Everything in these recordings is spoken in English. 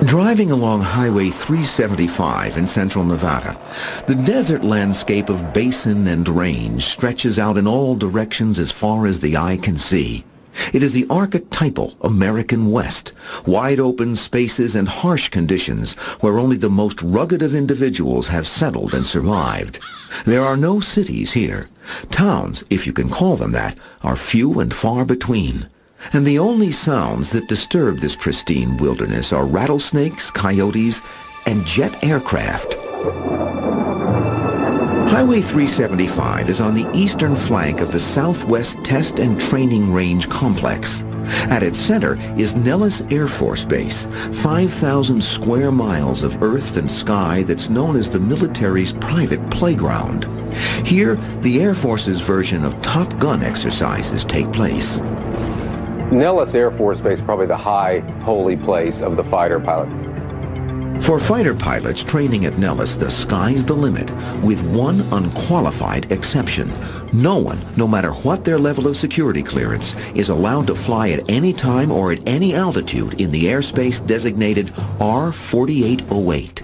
Driving along Highway 375 in central Nevada, the desert landscape of basin and range stretches out in all directions as far as the eye can see. It is the archetypal American West, wide open spaces and harsh conditions where only the most rugged of individuals have settled and survived. There are no cities here. Towns, if you can call them that, are few and far between. And the only sounds that disturb this pristine wilderness are rattlesnakes, coyotes, and jet aircraft. Highway 375 is on the eastern flank of the Southwest Test and Training Range complex. At its center is Nellis Air Force Base, 5,000 square miles of earth and sky that's known as the military's private playground. Here, the Air Force's version of Top Gun exercises take place. Nellis Air Force Base is probably the high, holy place of the fighter pilot. For fighter pilots training at Nellis, the sky's the limit, with one unqualified exception. No one, no matter what their level of security clearance, is allowed to fly at any time or at any altitude in the airspace designated R-4808.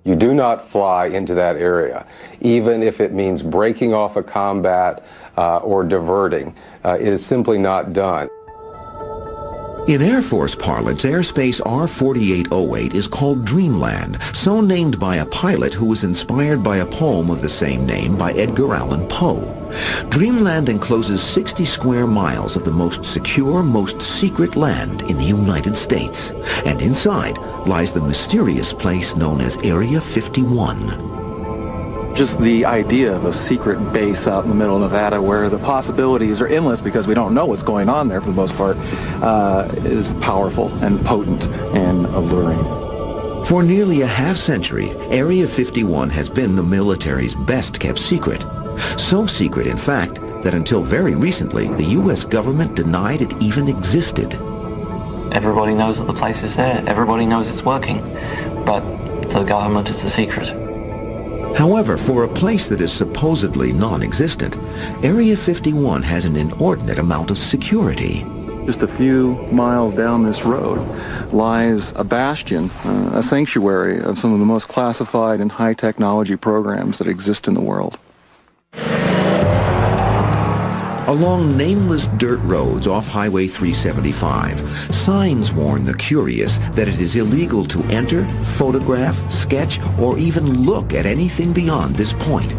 You do not fly into that area, even if it means breaking off a combat or diverting. It is simply not done. In Air Force parlance, airspace R-4808 is called Dreamland, so named by a pilot who was inspired by a poem of the same name by Edgar Allan Poe. Dreamland encloses 60 square miles of the most secure, most secret land in the United States. And inside lies the mysterious place known as Area 51. Just the idea of a secret base out in the middle of Nevada where the possibilities are endless because we don't know what's going on there for the most part is powerful and potent and alluring. For nearly a half-century, Area 51 has been the military's best-kept secret. So secret, in fact, that until very recently, the U.S. government denied it even existed. Everybody knows that the place is there. Everybody knows it's working. But for the government, it's a secret. However, for a place that is supposedly non-existent, Area 51 has an inordinate amount of security. Just a few miles down this road lies a bastion, a sanctuary of some of the most classified and high-technology programs that exist in the world. Along nameless dirt roads off Highway 375, signs warn the curious that it is illegal to enter, photograph, sketch, or even look at anything beyond this point.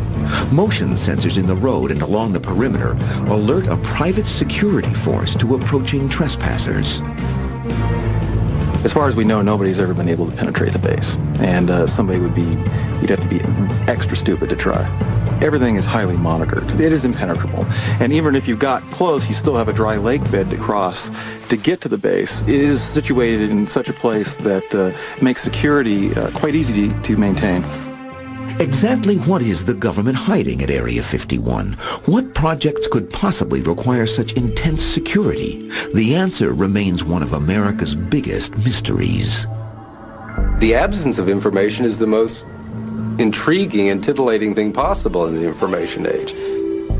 Motion sensors in the road and along the perimeter alert a private security force to approaching trespassers. As far as we know, nobody's ever been able to penetrate the base, and you'd have to be extra stupid to try. Everything is highly monitored. It is impenetrable. And even if you got close, you still have a dry lake bed to cross to get to the base. It is situated in such a place that makes security quite easy to maintain. Exactly what is the government hiding at Area 51? What projects could possibly require such intense security? The answer remains one of America's biggest mysteries. The absence of information is the most intriguing and titillating thing possible in the information age.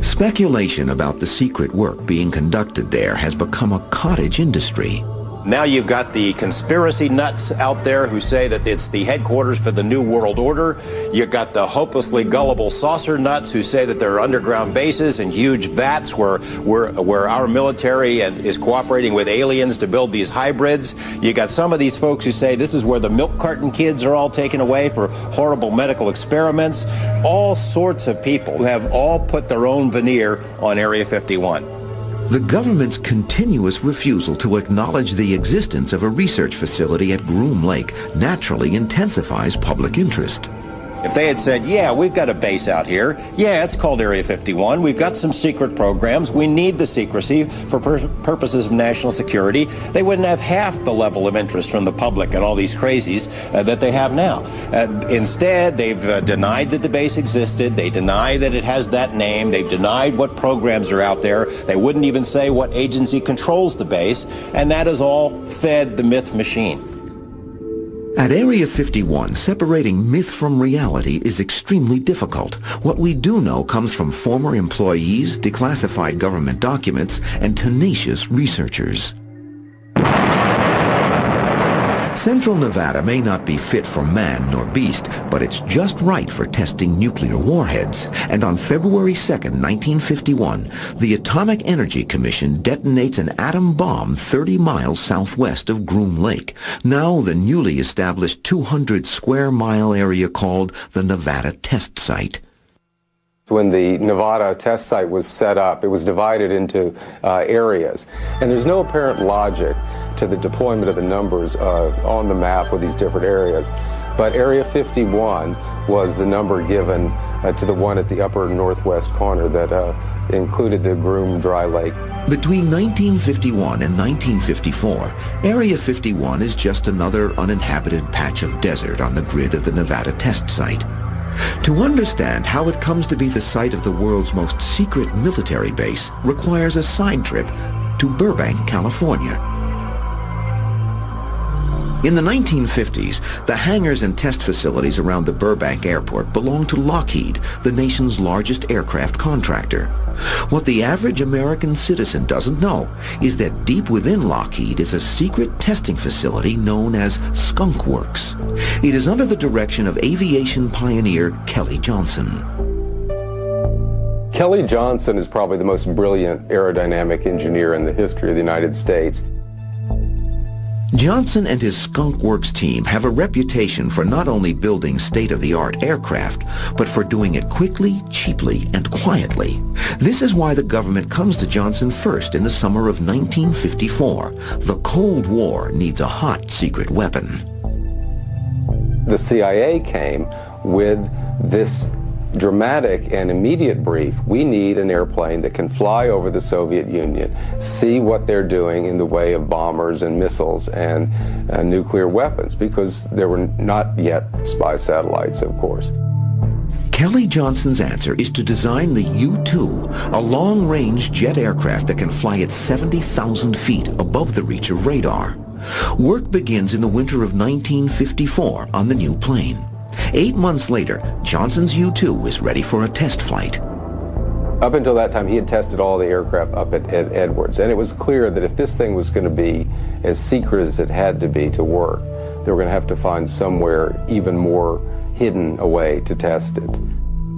Speculation about the secret work being conducted there has become a cottage industry. Now you've got the conspiracy nuts out there who say that it's the headquarters for the New World Order. You've got the hopelessly gullible saucer nuts who say that there are underground bases and huge vats where our military is cooperating with aliens to build these hybrids. You got some of these folks who say this is where the milk carton kids are all taken away for horrible medical experiments. All sorts of people who have all put their own veneer on Area 51. The government's continuous refusal to acknowledge the existence of a research facility at Groom Lake naturally intensifies public interest. If they had said, yeah, we've got a base out here, yeah, it's called Area 51, we've got some secret programs, we need the secrecy for purposes of national security, they wouldn't have half the level of interest from the public and all these crazies that they have now. Instead, they've denied that the base existed, they deny that it has that name, they've denied what programs are out there, they wouldn't even say what agency controls the base, and that has all fed the myth machine. At Area 51, separating myth from reality is extremely difficult. What we do know comes from former employees, declassified government documents, and tenacious researchers. Central Nevada may not be fit for man nor beast, but it's just right for testing nuclear warheads. And on February 2nd, 1951, the Atomic Energy Commission detonates an atom bomb 30 miles southwest of Groom Lake, now the newly established 200-square-mile area called the Nevada Test Site. When the Nevada test site was set up, it was divided into areas. And there's no apparent logic to the deployment of the numbers on the map with these different areas. But Area 51 was the number given to the one at the upper northwest corner that included the Groom Dry Lake. Between 1951 and 1954, Area 51 is just another uninhabited patch of desert on the grid of the Nevada test site. To understand how it comes to be the site of the world's most secret military base requires a side trip to Burbank, California. In the 1950s, the hangars and test facilities around the Burbank airport belonged to Lockheed, the nation's largest aircraft contractor. What the average American citizen doesn't know is that deep within Lockheed is a secret testing facility known as Skunk Works. It is under the direction of aviation pioneer Kelly Johnson. Kelly Johnson is probably the most brilliant aerodynamic engineer in the history of the United States. Johnson and his Skunk Works team have a reputation for not only building state-of-the-art aircraft, but for doing it quickly, cheaply, and quietly. This is why the government comes to Johnson first in the summer of 1954. The Cold War needs a hot secret weapon. The CIA came with this dramatic and immediate brief. We need an airplane that can fly over the Soviet Union, see what they're doing in the way of bombers and missiles and nuclear weapons, because there were not yet spy satellites, of course. Kelly Johnson's answer is to design the U-2, a long-range jet aircraft that can fly at 70,000 feet above the reach of radar. Work begins in the winter of 1954 on the new plane. 8 months later, Johnson's U-2 is ready for a test flight. Up until that time, he had tested all the aircraft up at Edwards, and it was clear that if this thing was going to be as secret as it had to be to work, they were going to have to find somewhere even more hidden away to test it.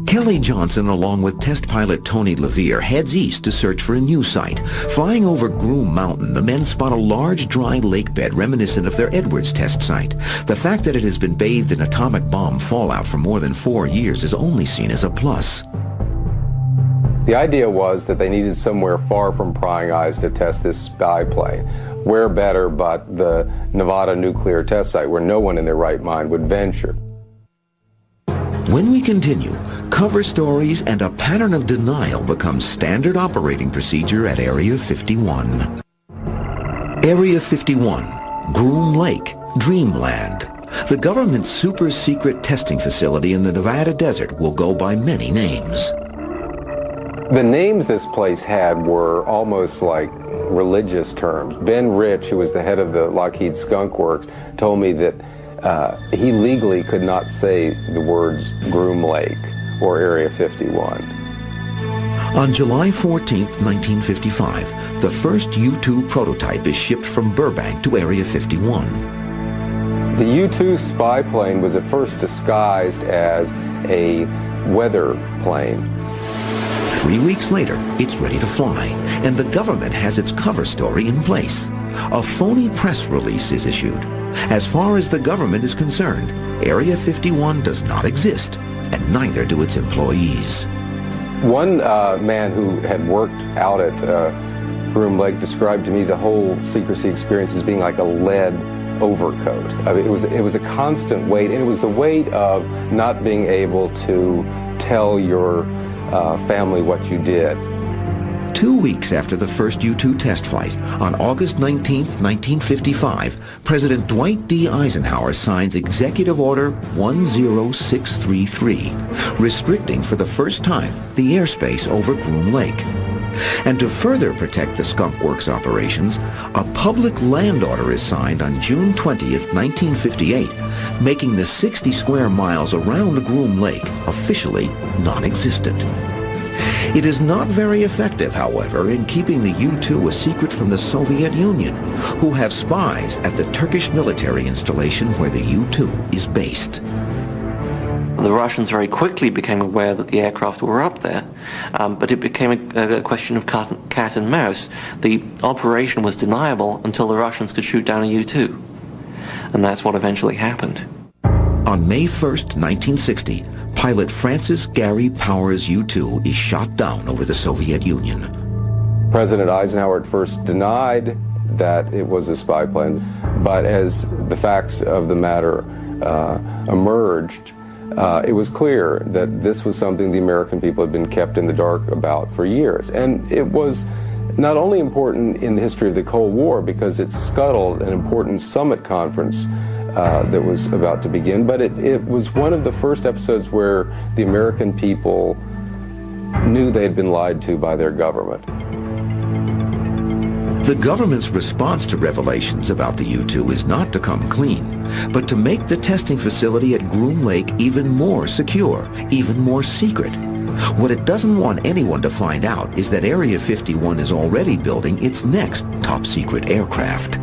Kelly Johnson, along with test pilot Tony LeVere, heads east to search for a new site. Flying over Groom Mountain, the men spot a large dry lake bed reminiscent of their Edwards test site. The fact that it has been bathed in atomic bomb fallout for more than 4 years is only seen as a plus. The idea was that they needed somewhere far from prying eyes to test this spy plane. Where better but the Nevada nuclear test site, where no one in their right mind would venture. When we continue, cover stories and a pattern of denial become standard operating procedure at Area 51. Area 51, Groom Lake, Dreamland. The government's super-secret testing facility in the Nevada desert will go by many names. The names this place had were almost like religious terms. Ben Rich, who was the head of the Lockheed Skunk Works, told me that he legally could not say the words Groom Lake or Area 51. On July 14, 1955, the first U-2 prototype is shipped from Burbank to Area 51. The U-2 spy plane was at first disguised as a weather plane. 3 weeks later, it's ready to fly, and the government has its cover story in place. A phony press release is issued. As far as the government is concerned, Area 51 does not exist, and neither do its employees. One man who had worked out at Groom Lake described to me the whole secrecy experience as being like a lead overcoat. I mean, it was a constant weight, and it was the weight of not being able to tell your family what you did. 2 weeks after the first U-2 test flight, on August 19, 1955, President Dwight D. Eisenhower signs Executive Order 10633, restricting for the first time the airspace over Groom Lake. And to further protect the Skunk Works operations, a public land order is signed on June 20, 1958, making the 60 square miles around Groom Lake officially non-existent. It is not very effective, however, in keeping the U-2 a secret from the Soviet Union, who have spies at the Turkish military installation where the U-2 is based. The Russians very quickly became aware that the aircraft were up there, but it became a question of cat and mouse. The operation was deniable until the Russians could shoot down a U-2, and that's what eventually happened. On May 1st, 1960, pilot Francis Gary Powers' U-2 is shot down over the Soviet Union. President Eisenhower at first denied that it was a spy plane, but as the facts of the matter emerged, it was clear that this was something the American people had been kept in the dark about for years. And it was not only important in the history of the Cold War because it scuttled an important summit conference that was about to begin, but it was one of the first episodes where the American people knew they had been lied to by their government. The government's response to revelations about the U-2 is not to come clean, but to make the testing facility at Groom Lake even more secure, even more secret. What it doesn't want anyone to find out is that Area 51 is already building its next top-secret aircraft.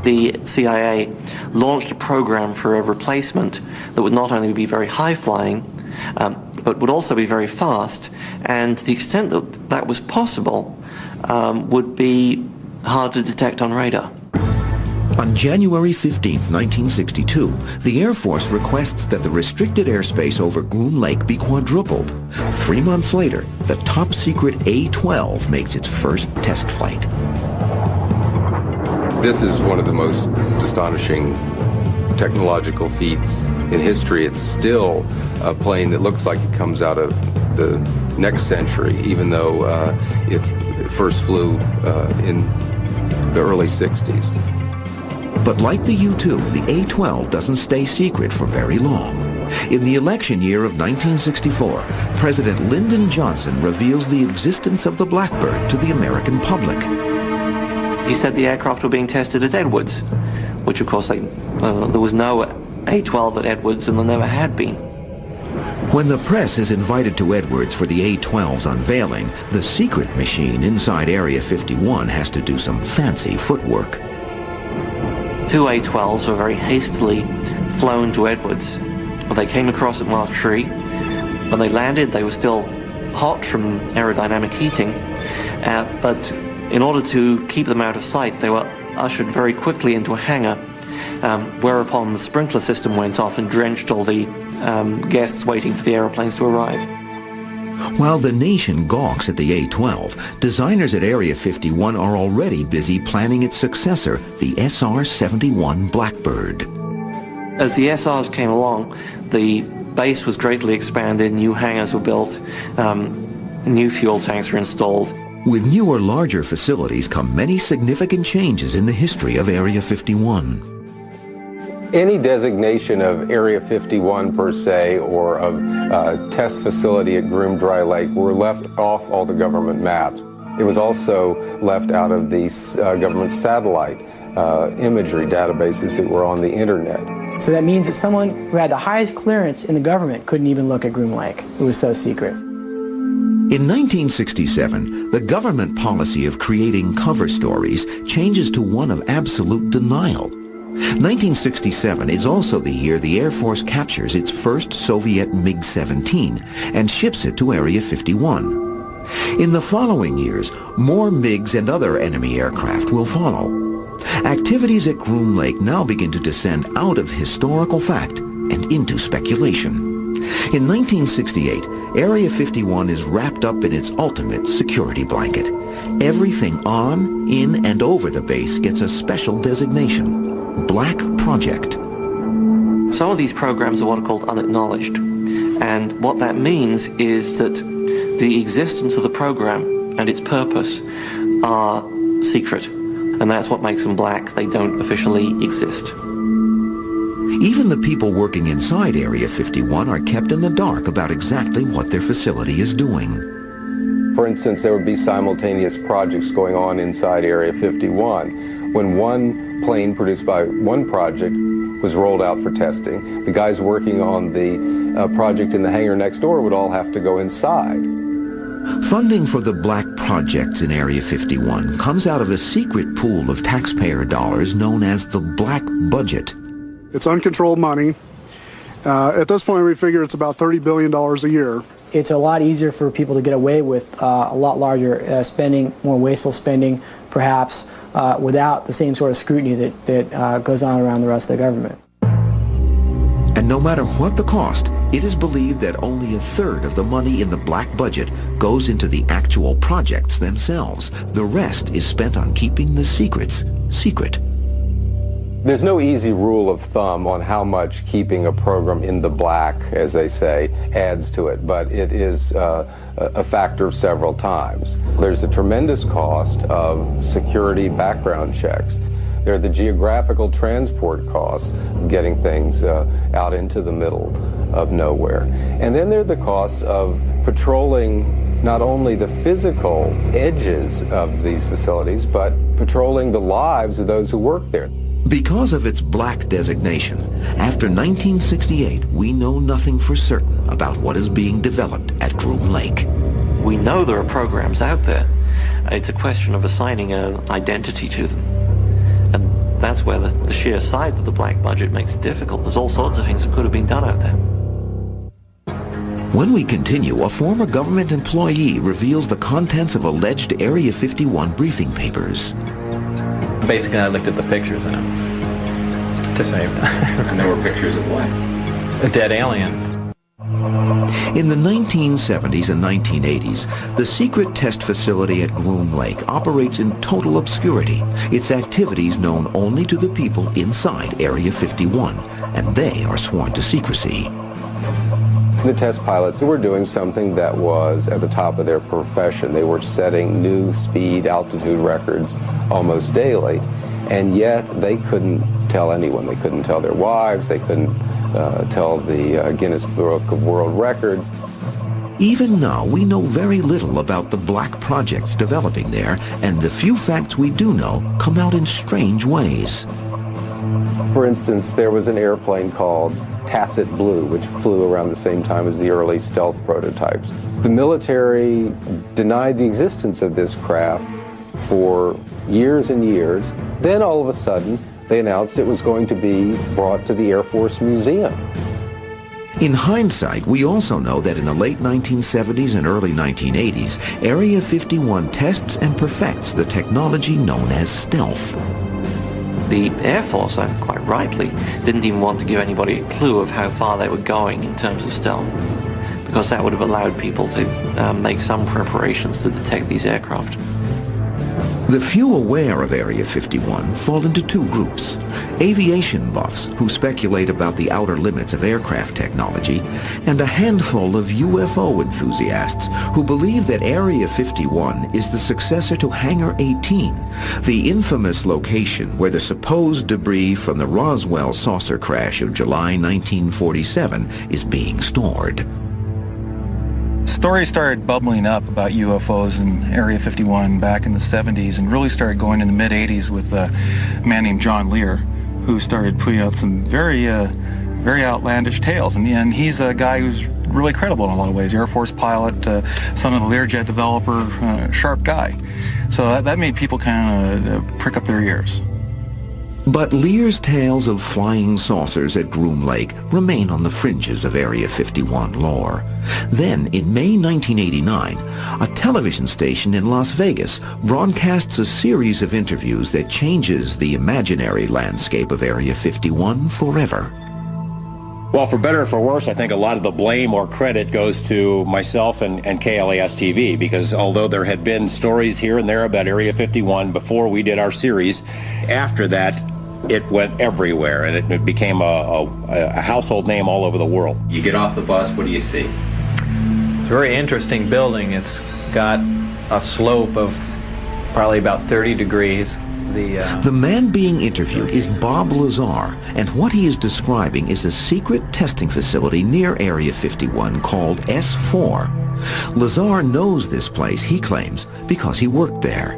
The CIA launched a program for a replacement that would not only be very high-flying, but would also be very fast, and to the extent that that was possible, would be hard to detect on radar. On January 15, 1962, the Air Force requests that the restricted airspace over Groom Lake be quadrupled. 3 months later, the top-secret A-12 makes its first test flight. This is one of the most astonishing technological feats in history. It's still a plane that looks like it comes out of the next century, even though it first flew in the early 60s. But like the U-2, the A-12 doesn't stay secret for very long. In the election year of 1964, President Lyndon Johnson reveals the existence of the Blackbird to the American public. He said the aircraft were being tested at Edwards, which of course there was no A-12 at Edwards, and there never had been. When the press is invited to Edwards for the A-12's unveiling, the secret machine inside Area 51 has to do some fancy footwork. 2 A-12s were very hastily flown to Edwards. They came across at Mach 3. When they landed, they were still hot from aerodynamic heating, but in order to keep them out of sight, they were ushered very quickly into a hangar, whereupon the sprinkler system went off and drenched all the guests waiting for the aeroplanes to arrive. While the nation gawks at the A-12, designers at Area 51 are already busy planning its successor, the SR-71 Blackbird. As the SRs came along, the base was greatly expanded, new hangars were built, new fuel tanks were installed. With newer, larger facilities come many significant changes in the history of Area 51. Any designation of Area 51 per se, or of test facility at Groom Dry Lake, were left off all the government maps. It was also left out of the government satellite imagery databases that were on the internet. So that means that someone who had the highest clearance in the government couldn't even look at Groom Lake. It was so secret. In 1967, the government policy of creating cover stories changes to one of absolute denial. 1967 is also the year the Air Force captures its first Soviet MiG-17 and ships it to Area 51. In the following years, more MiGs and other enemy aircraft will follow. Activities at Groom Lake now begin to descend out of historical fact and into speculation. In 1968, Area 51 is wrapped up in its ultimate security blanket. Everything on, in, and over the base gets a special designation. Black Project. Some of these programs are what are called unacknowledged, and what that means is that the existence of the program and its purpose are secret, and that's what makes them black. They don't officially exist. Even the people working inside Area 51 are kept in the dark about exactly what their facility is doing. For instance, there would be simultaneous projects going on inside Area 51. When one plane produced by one project was rolled out for testing, the guys working on the project in the hangar next door would all have to go inside. Funding for the black projects in Area 51 comes out of a secret pool of taxpayer dollars known as the black budget. It's uncontrolled money. At this point, we figure it's about $30 billion a year. It's a lot easier for people to get away with a lot larger spending, more wasteful spending, perhaps, without the same sort of scrutiny that goes on around the rest of the government. And no matter what the cost, it is believed that only a third of the money in the black budget goes into the actual projects themselves. The rest is spent on keeping the secrets secret. There's no easy rule of thumb on how much keeping a program in the black, as they say, adds to it, but it is a factor of several times. There's the tremendous cost of security background checks. There are the geographical transport costs of getting things out into the middle of nowhere. And then there are the costs of patrolling not only the physical edges of these facilities, but patrolling the lives of those who work there. Because of its black designation, after 1968, we know nothing for certain about what is being developed at Groom Lake. We know there are programs out there. It's a question of assigning an identity to them. And that's where the sheer size of the black budget makes it difficult. There's all sorts of things that could have been done out there. When we continue, a former government employee reveals the contents of alleged Area 51 briefing papers. Basically, I looked at the pictures in them to save time. And there were pictures of what? Dead aliens. In the 1970s and 1980s, the secret test facility at Groom Lake operates in total obscurity, its activities known only to the people inside Area 51, and they are sworn to secrecy. The test pilots were doing something that was at the top of their profession. They were setting new speed, altitude records almost daily, and yet they couldn't tell anyone. They couldn't tell their wives, they couldn't tell the Guinness Book of World Records. Even now, we know very little about the black projects developing there, and the few facts we do know come out in strange ways. For instance, there was an airplane called Tacit Blue, which flew around the same time as the early stealth prototypes. The military denied the existence of this craft for years and years. Then all of a sudden, they announced it was going to be brought to the Air Force Museum. In hindsight, we also know that in the late 1970s and early 1980s, Area 51 tests and perfects the technology known as stealth. The Air Force, quite rightly, didn't even want to give anybody a clue of how far they were going in terms of stealth, because that would have allowed people to make some preparations to detect these aircraft. The few aware of Area 51 fall into two groups: aviation buffs who speculate about the outer limits of aircraft technology, and a handful of UFO enthusiasts who believe that Area 51 is the successor to Hangar 18, the infamous location where the supposed debris from the Roswell saucer crash of July 1947 is being stored. Stories started bubbling up about UFOs in Area 51 back in the 70s and really started going in the mid-80s with a man named John Lear, who started putting out some very outlandish tales. And he's a guy who's really credible in a lot of ways. Air Force pilot, son of the Learjet developer, sharp guy. So that made people kind of prick up their ears. But Lear's tales of flying saucers at Groom Lake remain on the fringes of Area 51 lore. Then, in May 1989, a television station in Las Vegas broadcasts a series of interviews that changes the imaginary landscape of Area 51 forever. Well, for better or for worse, I think a lot of the blame or credit goes to myself and KLAS-TV, because although there had been stories here and there about Area 51 before we did our series, after that, it went everywhere, and it became a household name all over the world. You get off the bus, what do you see? It's a very interesting building. It's got a slope of probably about 30 degrees. The man being interviewed is Bob Lazar, and what he is describing is a secret testing facility near Area 51 called S4. Lazar knows this place, he claims, because he worked there.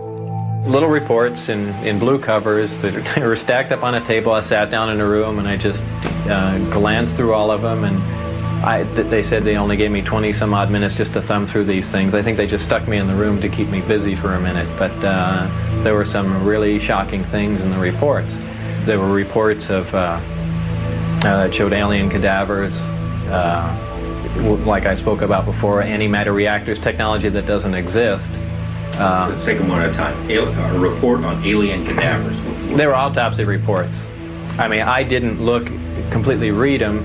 Little reports in blue covers that were stacked up on a table. I sat down in a room and I just glanced through all of them, and They said they only gave me 20 some odd minutes just to thumb through these things. I think they just stuck me in the room to keep me busy for a minute, but there were some really shocking things in the reports. There were reports of that showed alien cadavers, like I spoke about before, antimatter reactors, technology that doesn't exist. Let's take them one at a time. A report on alien cadavers. They were autopsy reports. I mean, I didn't completely read them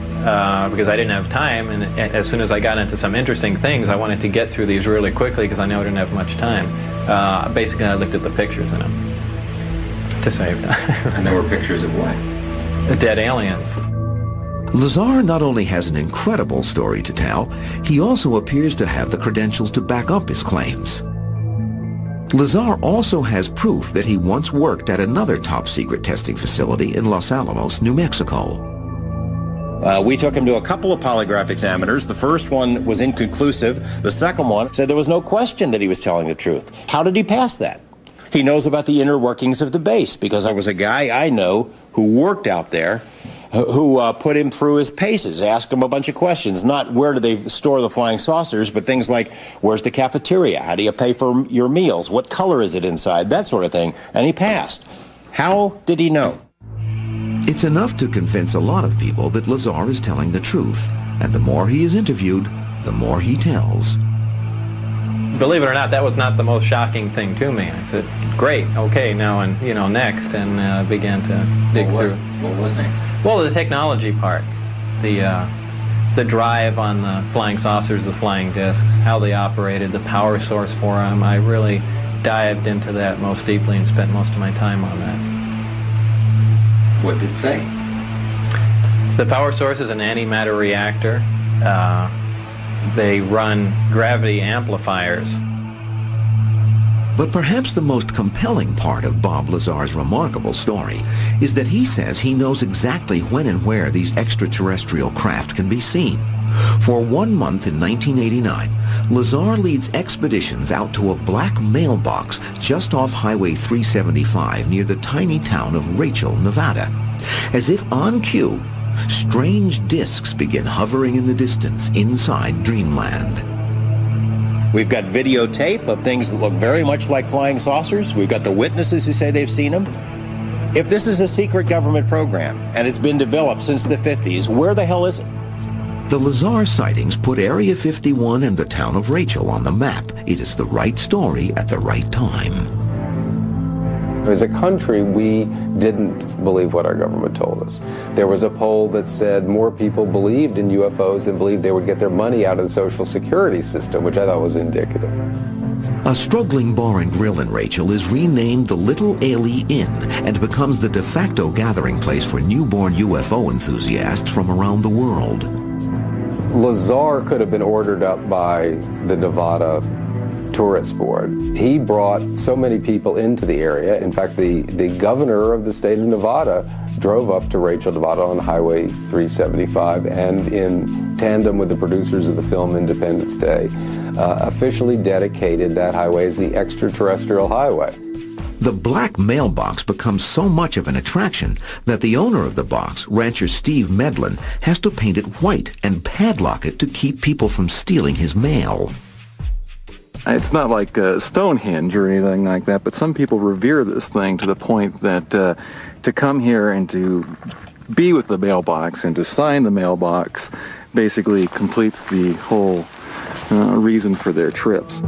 because I didn't have time, and as soon as I got into some interesting things, I wanted to get through these really quickly because I knew I didn't have much time. Basically, I looked at the pictures in them to save time. And there were pictures of what? The dead aliens. Lazar not only has an incredible story to tell, he also appears to have the credentials to back up his claims. Lazar also has proof that he once worked at another top-secret testing facility in Los Alamos, New Mexico. We took him to a couple of polygraph examiners. The first one was inconclusive. The second one said there was no question that he was telling the truth. How did he pass that? He knows about the inner workings of the base because I was a guy I know who worked out there who put him through his paces, asked him a bunch of questions, not where do they store the flying saucers, but things like, where's the cafeteria? How do you pay for your meals? What color is it inside? That sort of thing. And he passed. How did he know? It's enough to convince a lot of people that Lazar is telling the truth, and the more he is interviewed, the more he tells. Believe it or not, that was not the most shocking thing to me. I said, great, okay, now and next, and began to dig through. What was next? Well, the technology part, the drive on the flying saucers, the flying discs, how they operated, the power source for them. I really dived into that most deeply and spent most of my time on that. What did it say? The power source is an antimatter reactor. They run gravity amplifiers. But perhaps the most compelling part of Bob Lazar's remarkable story is that he says he knows exactly when and where these extraterrestrial craft can be seen. For 1 month in 1989, Lazar leads expeditions out to a black mailbox just off Highway 375 near the tiny town of Rachel, Nevada. As if on cue, strange discs begin hovering in the distance inside dreamland. We've got videotape of things that look very much like flying saucers. We've got the witnesses who say they've seen them. If this is a secret government program and it's been developed since the 50s, where the hell is it? The Lazar sightings put Area 51 and the town of Rachel on the map. It is the right story at the right time. As a country, we didn't believe what our government told us. There was a poll that said more people believed in UFOs and believed they would get their money out of the Social Security system, which I thought was indicative. A struggling bar and grill in Rachel is renamed the Little Ailey Inn and becomes the de facto gathering place for newborn UFO enthusiasts from around the world. Lazar could have been ordered up by the Nevada Tourist Board. He brought so many people into the area. In fact, the governor of the state of Nevada drove up to Rachel, Nevada on Highway 375 and in tandem with the producers of the film Independence Day, officially dedicated that highway as the extraterrestrial highway. The black mailbox becomes so much of an attraction that the owner of the box, rancher Steve Medlin, has to paint it white and padlock it to keep people from stealing his mail. It's not like Stonehenge or anything like that, but some people revere this thing to the point that to come here and to be with the mailbox and to sign the mailbox basically completes the whole reason for their trips.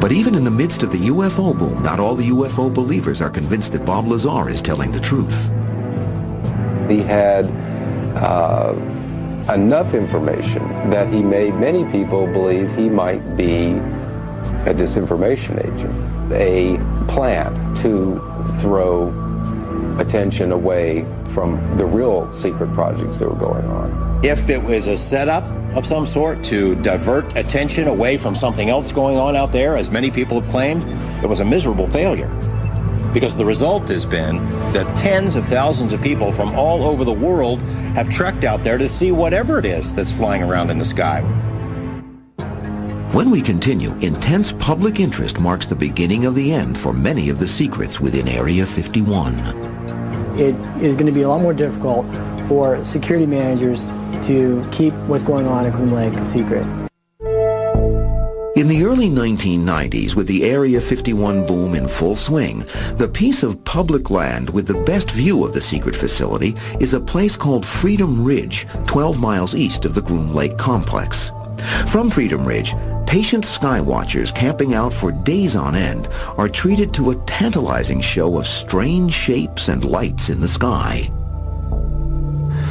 But even in the midst of the UFO boom, not all the UFO believers are convinced that Bob Lazar is telling the truth. He had enough information that he made many people believe he might be a disinformation agent, a plant to throw attention away from the real secret projects that were going on. If it was a setup of some sort to divert attention away from something else going on out there, as many people have claimed, it was a miserable failure. Because the result has been that tens of thousands of people from all over the world have trekked out there to see whatever it is that's flying around in the sky. When we continue, intense public interest marks the beginning of the end for many of the secrets within Area 51. It is going to be a lot more difficult for security managers to keep what's going on at Groom Lake a secret. In the early 1990s, with the Area 51 boom in full swing, the piece of public land with the best view of the secret facility is a place called Freedom Ridge, 12 miles east of the Groom Lake complex. From Freedom Ridge, patient skywatchers camping out for days on end are treated to a tantalizing show of strange shapes and lights in the sky.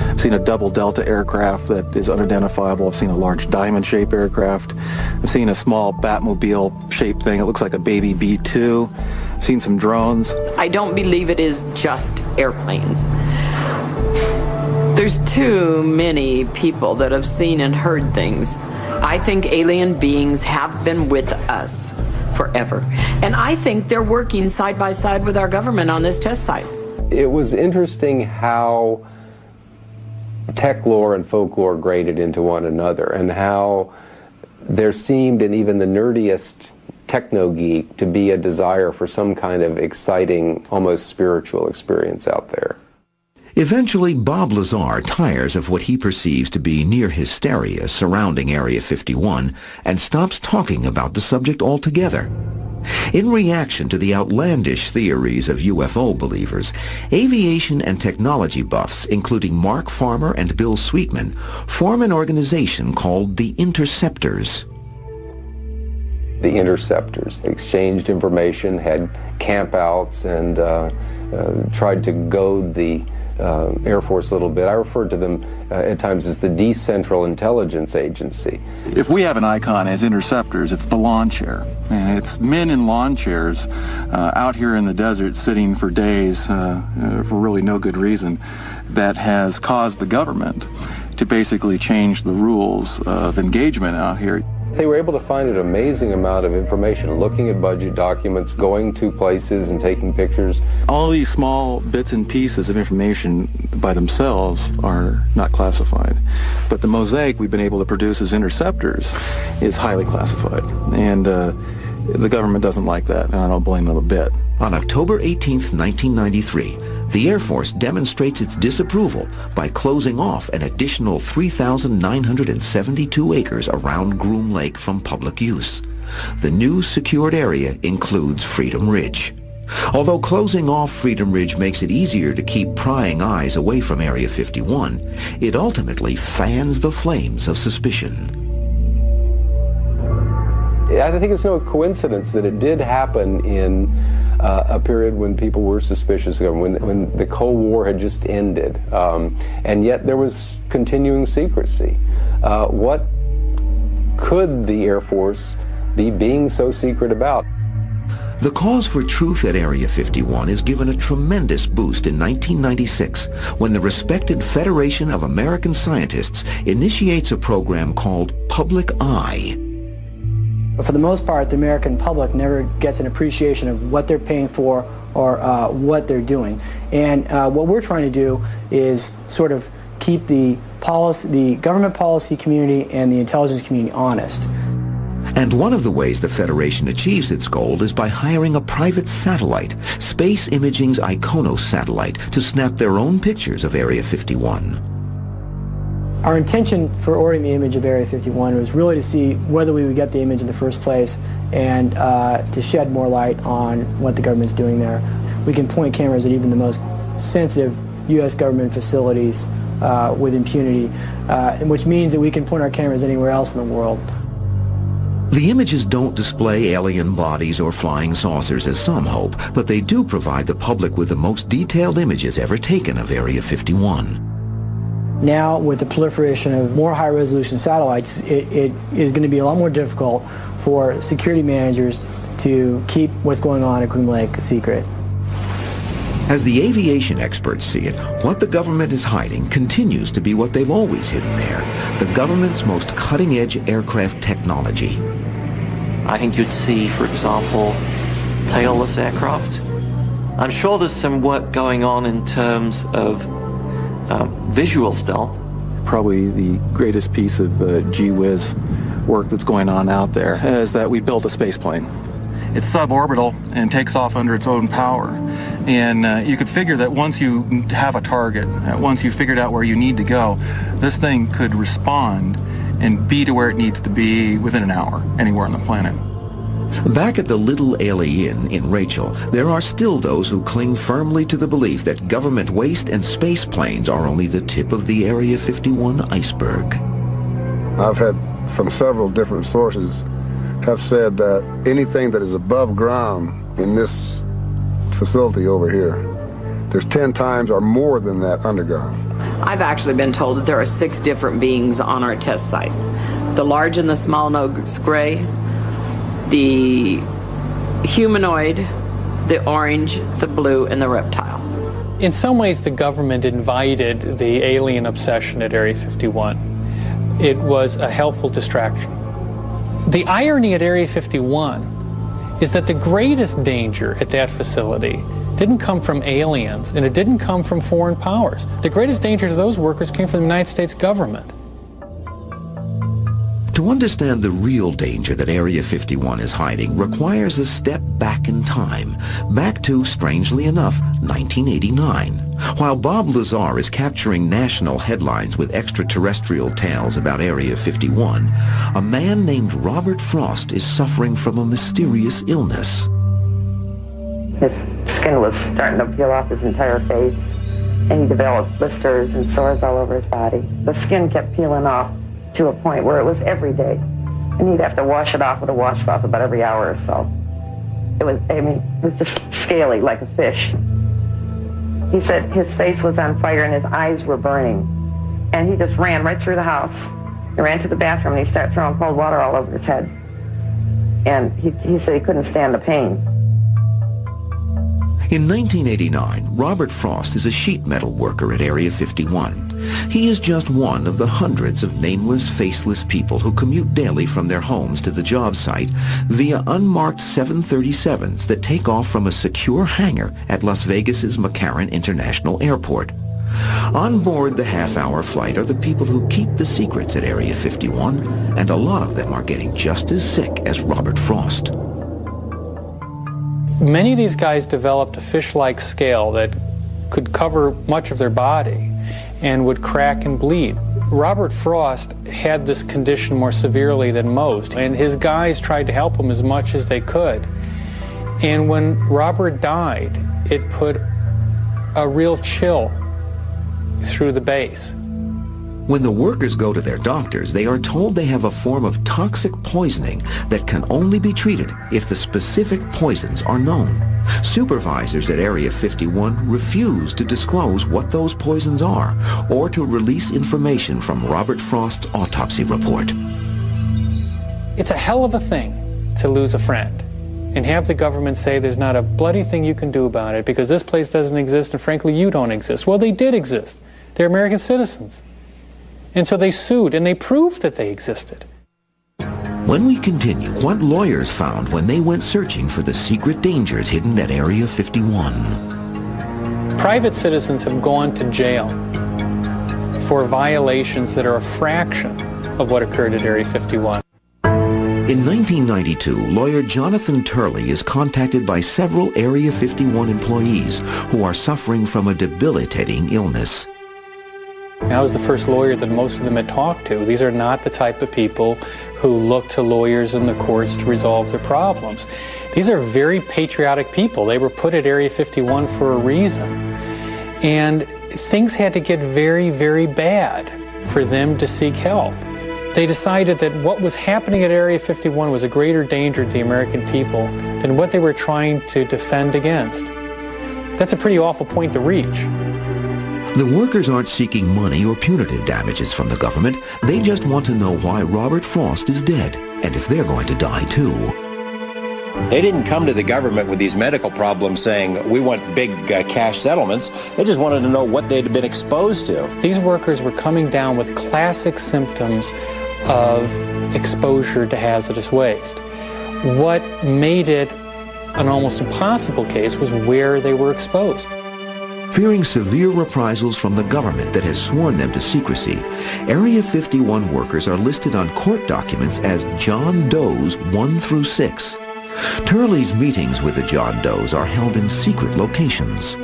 I've seen a double Delta aircraft that is unidentifiable. I've seen a large diamond-shaped aircraft. I've seen a small Batmobile-shaped thing. It looks like a baby B-2. I've seen some drones. I don't believe it is just airplanes. There's too many people that have seen and heard things. I think alien beings have been with us forever. And I think they're working side by side with our government on this test site. It was interesting how tech lore and folklore graded into one another, and how there seemed, in even the nerdiest techno-geek, to be a desire for some kind of exciting, almost spiritual experience out there. Eventually, Bob Lazar tires of what he perceives to be near hysteria surrounding Area 51 and stops talking about the subject altogether. In reaction to the outlandish theories of UFO believers, aviation and technology buffs, including Mark Farmer and Bill Sweetman, form an organization called the Interceptors. The Interceptors exchanged information, had campouts, and tried to goad the Air Force a little bit. I referred to them at times as the Decentral Intelligence Agency. If we have an icon as interceptors, it's the lawn chair. And it's men in lawn chairs out here in the desert sitting for days for really no good reason that has caused the government to basically change the rules of engagement out here. They were able to find an amazing amount of information, looking at budget documents, going to places and taking pictures. All these small bits and pieces of information by themselves are not classified. But the mosaic we've been able to produce as interceptors is highly classified. And the government doesn't like that, and I don't blame them a bit. On October 18th, 1993, the Air Force demonstrates its disapproval by closing off an additional 3,972 acres around Groom Lake from public use. The new secured area includes Freedom Ridge. Although closing off Freedom Ridge makes it easier to keep prying eyes away from Area 51, it ultimately fans the flames of suspicion. I think it's no coincidence that it did happen in a period when people were suspicious of government, when the Cold War had just ended, and yet there was continuing secrecy. What could the Air Force be being so secret about? The cause for truth at Area 51 is given a tremendous boost in 1996 when the respected Federation of American Scientists initiates a program called Public Eye. But for the most part, the American public never gets an appreciation of what they're paying for or what they're doing. And what we're trying to do is sort of keep the government policy community and the intelligence community honest. And one of the ways the Federation achieves its goal is by hiring a private satellite, Space Imaging's Iconos satellite, to snap their own pictures of Area 51. Our intention for ordering the image of Area 51 was really to see whether we would get the image in the first place and to shed more light on what the government's doing there. We can point cameras at even the most sensitive U.S. government facilities with impunity, which means that we can point our cameras anywhere else in the world. The images don't display alien bodies or flying saucers as some hope, but they do provide the public with the most detailed images ever taken of Area 51. Now, with the proliferation of more high-resolution satellites, it is going to be a lot more difficult for security managers to keep what's going on at Groom Lake a secret. As the aviation experts see it, what the government is hiding continues to be what they've always hidden there, the government's most cutting-edge aircraft technology. I think you'd see, for example, tailless aircraft. I'm sure there's some work going on in terms of visual stealth. Probably the greatest piece of gee whiz work that's going on out there is that we built a space plane. It's suborbital and takes off under its own power. And you could figure that once you have a target, once you figured out where you need to go, this thing could respond and be to where it needs to be within an hour, anywhere on the planet. Back at the Little Alien in Rachel, there are still those who cling firmly to the belief that government waste and space planes are only the tip of the Area 51 iceberg. I've had from several different sources have said that anything that is above ground in this facility over here, there's 10 times or more than that underground. I've actually been told that there are 6 different beings on our test site. The large and the small nose gray, the humanoid, the orange, the blue, and the reptile. In some ways, the government invited the alien obsession at Area 51. It was a helpful distraction. The irony at Area 51 is that the greatest danger at that facility didn't come from aliens, and it didn't come from foreign powers. The greatest danger to those workers came from the United States government. To understand the real danger that Area 51 is hiding requires a step back in time, back to, strangely enough, 1989. While Bob Lazar is capturing national headlines with extraterrestrial tales about Area 51, a man named Robert Frost is suffering from a mysterious illness. His skin was starting to peel off his entire face, and he developed blisters and sores all over his body. The skin kept peeling off to a point where it was every day, and he'd have to wash it off with a washcloth about every hour or so. It was just scaly like a fish. He said his face was on fire and his eyes were burning, and he just ran right through the house. He ran to the bathroom and he started throwing cold water all over his head, and he said he couldn't stand the pain. In 1989, Robert Frost is a sheet metal worker at Area 51. He is just one of the hundreds of nameless, faceless people who commute daily from their homes to the job site via unmarked 737s that take off from a secure hangar at Las Vegas's McCarran International Airport. On board the half-hour flight are the people who keep the secrets at Area 51, and a lot of them are getting just as sick as Robert Frost. Many of these guys developed a fish-like scale that could cover much of their body and would crack and bleed. Robert Frost had this condition more severely than most, and his guys tried to help him as much as they could. And when Robert died, it put a real chill through the base. When the workers go to their doctors, they are told they have a form of toxic poisoning that can only be treated if the specific poisons are known. Supervisors at Area 51 refuse to disclose what those poisons are or to release information from Robert Frost's autopsy report. It's a hell of a thing to lose a friend and have the government say there's not a bloody thing you can do about it because this place doesn't exist and frankly you don't exist. Well, they did exist. They're American citizens. And so they sued, and they proved that they existed. When we continue, what lawyers found when they went searching for the secret dangers hidden at Area 51. Private citizens have gone to jail for violations that are a fraction of what occurred at Area 51. In 1992, lawyer Jonathan Turley is contacted by several Area 51 employees who are suffering from a debilitating illness. I was the first lawyer that most of them had talked to. These are not the type of people who look to lawyers in the courts to resolve their problems. These are very patriotic people. They were put at Area 51 for a reason. And things had to get very, very bad for them to seek help. They decided that what was happening at Area 51 was a greater danger to the American people than what they were trying to defend against. That's a pretty awful point to reach. The workers aren't seeking money or punitive damages from the government. They just want to know why Robert Frost is dead and if they're going to die too. They didn't come to the government with these medical problems saying, we want big cash settlements. They just wanted to know what they'd been exposed to. These workers were coming down with classic symptoms of exposure to hazardous waste. What made it an almost impossible case was where they were exposed. Fearing severe reprisals from the government that has sworn them to secrecy, Area 51 workers are listed on court documents as John Does 1 through 6. Turley's meetings with the John Does are held in secret locations.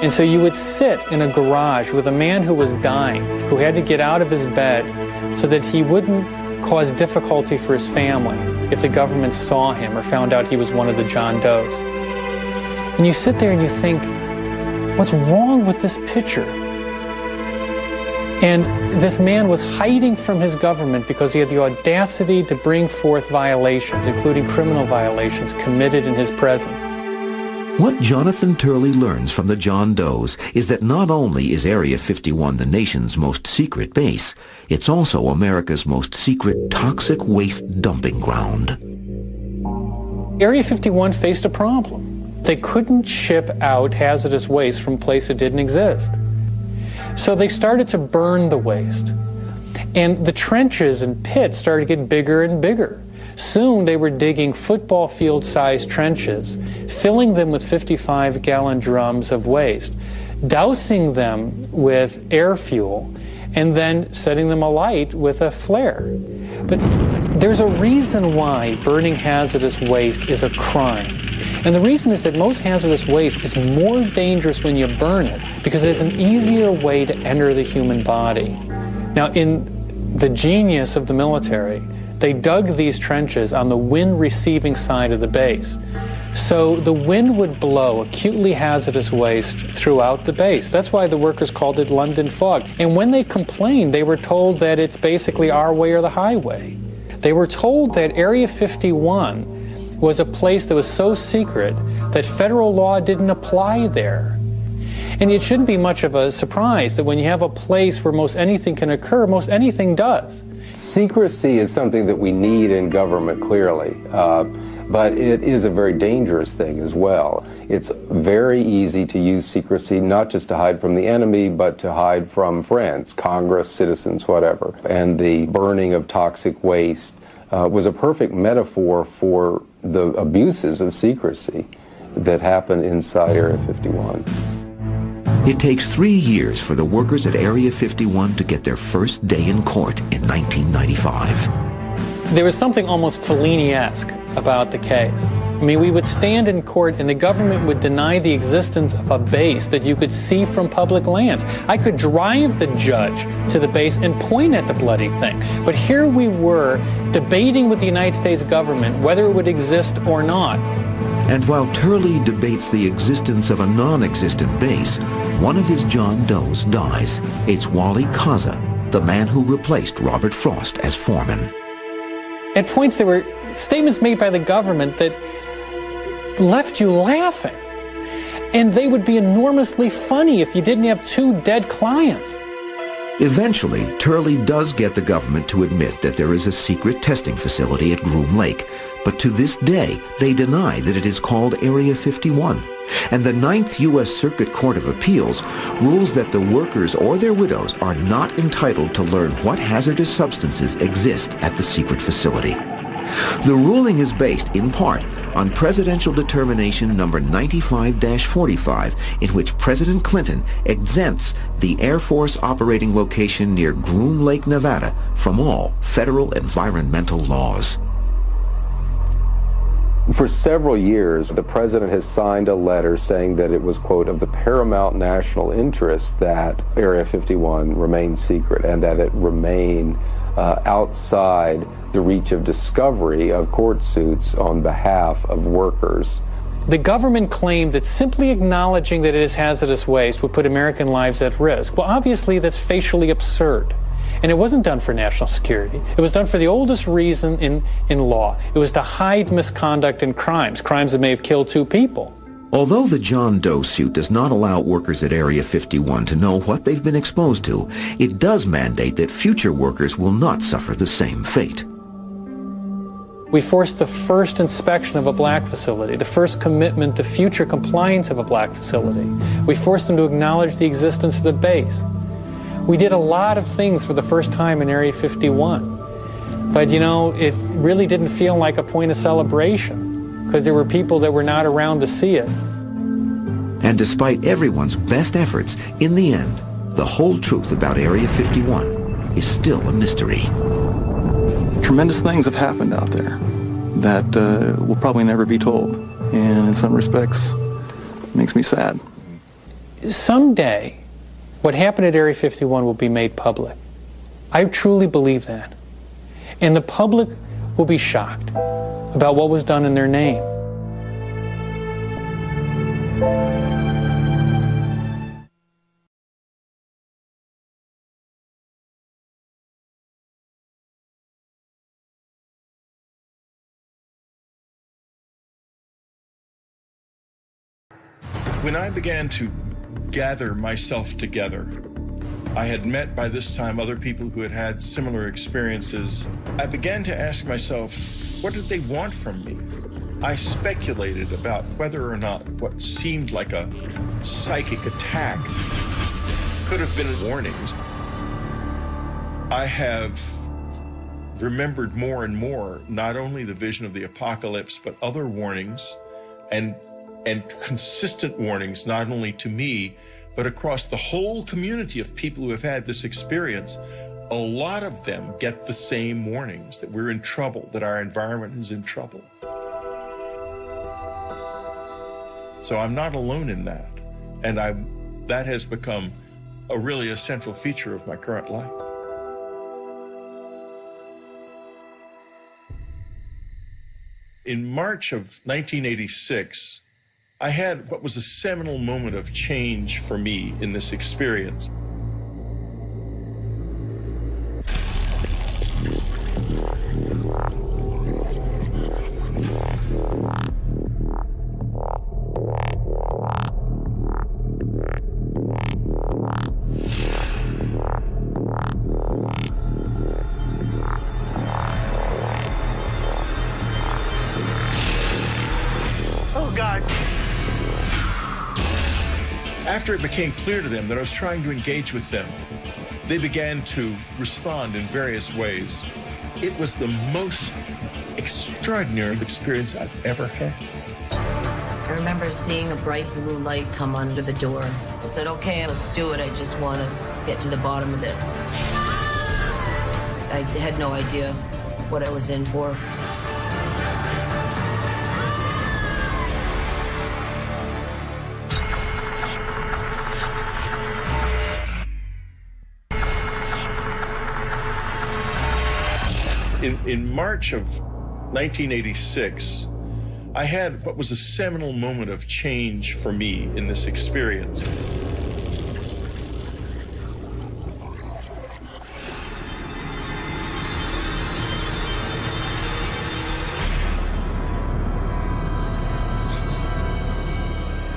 And so you would sit in a garage with a man who was dying, who had to get out of his bed so that he wouldn't cause difficulty for his family if the government saw him or found out he was one of the John Does. And you sit there and you think, what's wrong with this picture? And this man was hiding from his government because he had the audacity to bring forth violations, including criminal violations, committed in his presence. What Jonathan Turley learns from the John Does is that not only is Area 51 the nation's most secret base, it's also America's most secret toxic waste dumping ground. Area 51 faced a problem. They couldn't ship out hazardous waste from a place that didn't exist. So they started to burn the waste. And the trenches and pits started getting bigger and bigger. Soon they were digging football field-sized trenches, filling them with 55-gallon drums of waste, dousing them with air fuel, and then setting them alight with a flare. But there's a reason why burning hazardous waste is a crime. And the reason is that most hazardous waste is more dangerous when you burn it because it is an easier way to enter the human body. Now, in the genius of the military, they dug these trenches on the wind-receiving side of the base. So the wind would blow acutely hazardous waste throughout the base. That's why the workers called it London fog. And when they complained, they were told that it's basically our way or the highway. They were told that Area 51 was a place that was so secret that federal law didn't apply there. And it shouldn't be much of a surprise that when you have a place where most anything can occur, most anything does. Secrecy is something that we need in government, clearly, but it is a very dangerous thing as well. It's very easy to use secrecy, not just to hide from the enemy, but to hide from friends, Congress, citizens, whatever. And the burning of toxic waste was a perfect metaphor for the abuses of secrecy that happen inside Area 51. It takes 3 years for the workers at Area 51 to get their first day in court in 1995. There was something almost Fellini-esque about the case. I mean, we would stand in court and the government would deny the existence of a base that you could see from public lands. I could drive the judge to the base and point at the bloody thing. But here we were debating with the United States government whether it would exist or not. And while Turley debates the existence of a non-existent base, one of his John Does dies. It's Wally Kaza, the man who replaced Robert Frost as foreman. At points there were statements made by the government that left you laughing. And they would be enormously funny if you didn't have 2 dead clients. Eventually, Turley does get the government to admit that there is a secret testing facility at Groom Lake, but to this day, they deny that it is called Area 51. And the 9th U.S. Circuit Court of Appeals rules that the workers or their widows are not entitled to learn what hazardous substances exist at the secret facility. The ruling is based, in part, on Presidential Determination number 95-45, in which President Clinton exempts the Air Force operating location near Groom Lake, Nevada, from all federal environmental laws. For several years, the president has signed a letter saying that it was, quote, of the paramount national interest that Area 51 remain secret and that it remain outside the reach of discovery of court suits on behalf of workers. The government claimed that simply acknowledging that it is hazardous waste would put American lives at risk. Well, obviously, that's facially absurd. And it wasn't done for national security. It was done for the oldest reason in law. It was to hide misconduct and crimes that may have killed 2 people. Although the John Doe suit does not allow workers at Area 51 to know what they've been exposed to, it does mandate that future workers will not suffer the same fate. We forced the first inspection of a black facility, the first commitment to future compliance of a black facility. We forced them to acknowledge the existence of the base. We did a lot of things for the first time in Area 51. But, you know, it really didn't feel like a point of celebration because there were people that were not around to see it. And despite everyone's best efforts, in the end, the whole truth about Area 51 is still a mystery. Tremendous things have happened out there. that will probably never be told. And in some respects, it makes me sad. Someday, what happened at Area 51 will be made public. I truly believe that. And the public will be shocked about what was done in their name. When I began to gather myself together, I had met by this time other people who had had similar experiences. I began to ask myself, what did they want from me? I speculated about whether or not what seemed like a psychic attack could have been warnings. I have remembered more and more not only the vision of the apocalypse, but other warnings and consistent warnings, not only to me, but across the whole community of people who have had this experience. A lot of them get the same warnings, that we're in trouble, that our environment is in trouble. So I'm not alone in that. And that has become a central feature of my current life. In March of 1986, I had what was a seminal moment of change for me in this experience. Oh, God. After it became clear to them that I was trying to engage with them, they began to respond in various ways. It was the most extraordinary experience I've ever had. I remember seeing a bright blue light come under the door. I said, okay, let's do it. I just want to get to the bottom of this. I had no idea what I was in for. In March of 1986, I had what was a seminal moment of change for me in this experience.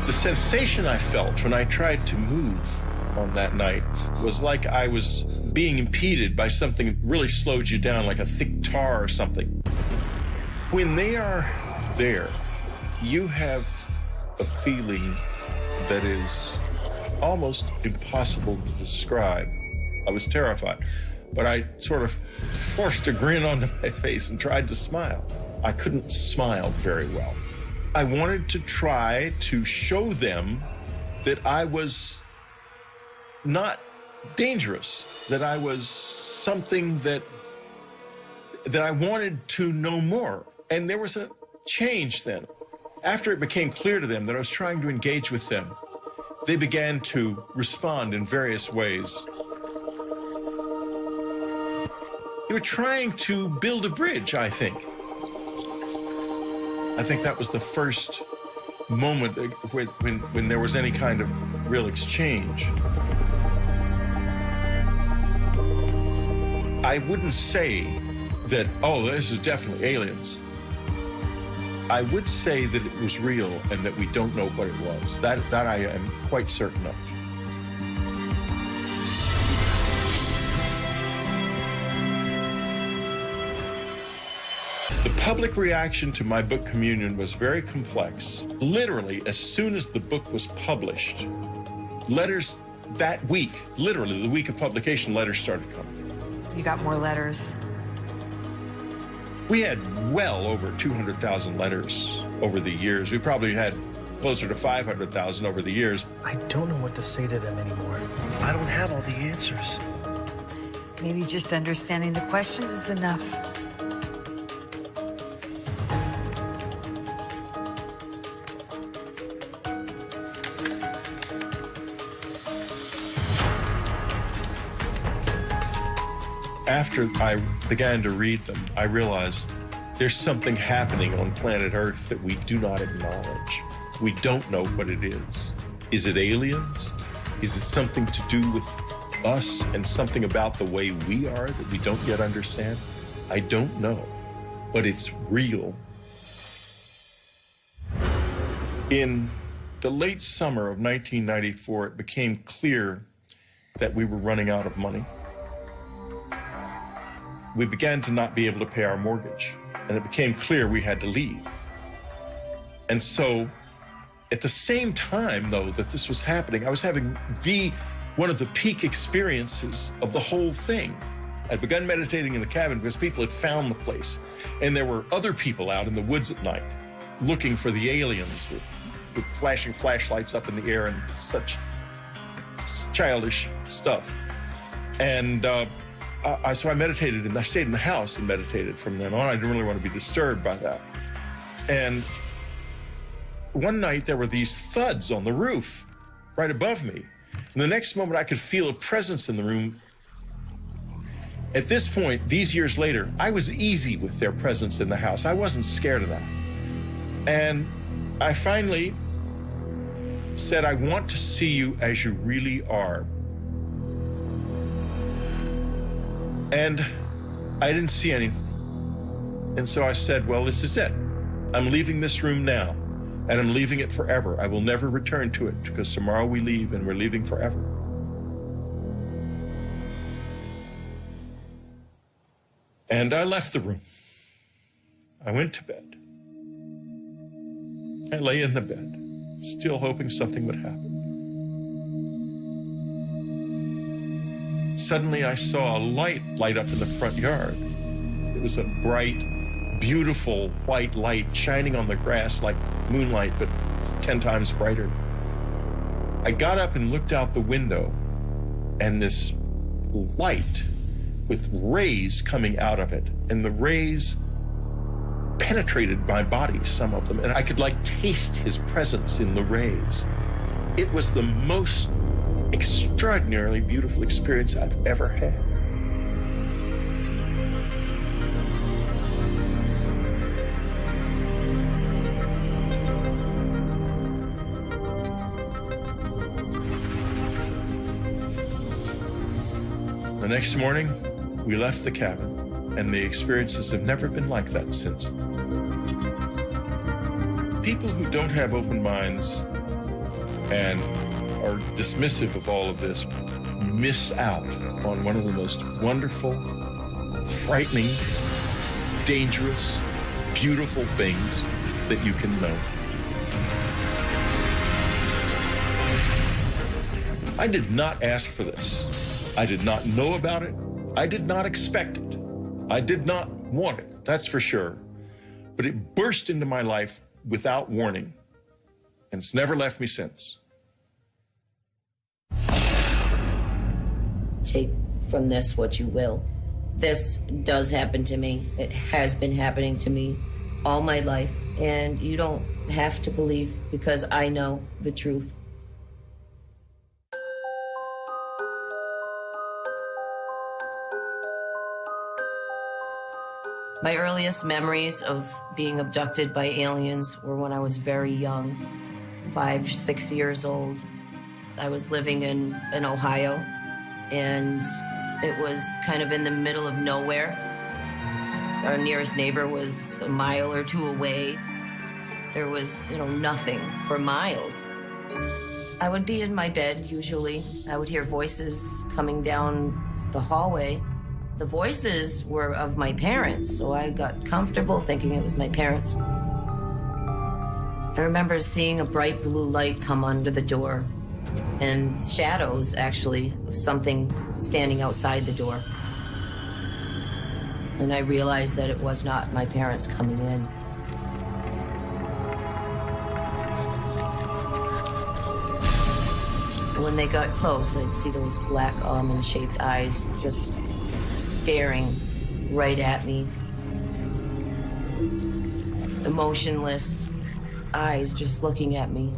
The sensation I felt when I tried to move on that night was like I was being impeded by something that really slowed you down, like a thick tar or something. When they are there, you have a feeling that is almost impossible to describe. I was terrified, but I sort of forced a grin onto my face and tried to smile. I couldn't smile very well. I wanted to try to show them that I was not dangerous, that I was something that I wanted to know more. And there was a change then. After it became clear to them that I was trying to engage with them, they began to respond in various ways. They were trying to build a bridge, I think. I think that was the first moment when there was any kind of real exchange. I wouldn't say that, oh, this is definitely aliens. I would say that it was real and that we don't know what it was. That I am quite certain of. The public reaction to my book Communion was very complex. Literally, as soon as the book was published, letters that week, literally the week of publication, letters started coming. You got more letters? We had well over 200,000 letters over the years. We probably had closer to 500,000 over the years. I don't know what to say to them anymore. I don't have all the answers. Maybe just understanding the questions is enough. After I began to read them, I realized there's something happening on planet Earth that we do not acknowledge. We don't know what it is. Is it aliens? Is it something to do with us and something about the way we are that we don't yet understand? I don't know, but it's real. In the late summer of 1994, it became clear that we were running out of money. We began to not be able to pay our mortgage, and it became clear we had to leave. And so, at the same time, though, that this was happening, I was having one of the peak experiences of the whole thing. I'd begun meditating in the cabin because people had found the place, and there were other people out in the woods at night looking for the aliens with flashing flashlights up in the air and such childish stuff. And so I meditated, and I stayed in the house and meditated from then on. I didn't really want to be disturbed by that. And one night there were these thuds on the roof right above me. And the next moment I could feel a presence in the room. At this point, these years later, I was easy with their presence in the house. I wasn't scared of that. And I finally said, I want to see you as you really are. And I didn't see anything. And so I said, well, this is it. I'm leaving this room now, and I'm leaving it forever. I will never return to it, because tomorrow we leave, and we're leaving forever. And I left the room. I went to bed. I lay in the bed, still hoping something would happen. Suddenly I saw a light light up in the front yard. It was a bright, beautiful white light shining on the grass like moonlight, but 10 times brighter. I got up and looked out the window, and this light with rays coming out of it, and the rays penetrated my body, some of them, and I could taste his presence in the rays. It was the most extraordinarily beautiful experience I've ever had. The next morning, we left the cabin, and the experiences have never been like that since then. People who don't have open minds and are dismissive of all of this miss out on one of the most wonderful, frightening, dangerous, beautiful things that you can know. I did not ask for this. I did not know about it. I did not expect it. I did not want it, that's for sure. But it burst into my life without warning, and it's never left me since. Take from this what you will. This does happen to me. It has been happening to me all my life, and you don't have to believe, because I know the truth. My earliest memories of being abducted by aliens were when I was very young, 5, 6 years old. I was living in Ohio, and it was kind of in the middle of nowhere. Our nearest neighbor was a mile or two away. There was, nothing for miles. I would be in my bed, usually. I would hear voices coming down the hallway. The voices were of my parents, so I got comfortable thinking it was my parents. I remember seeing a bright blue light come under the door, and shadows, actually, of something standing outside the door. And I realized that it was not my parents coming in. When they got close, I'd see those black almond-shaped eyes just staring right at me. Emotionless eyes just looking at me.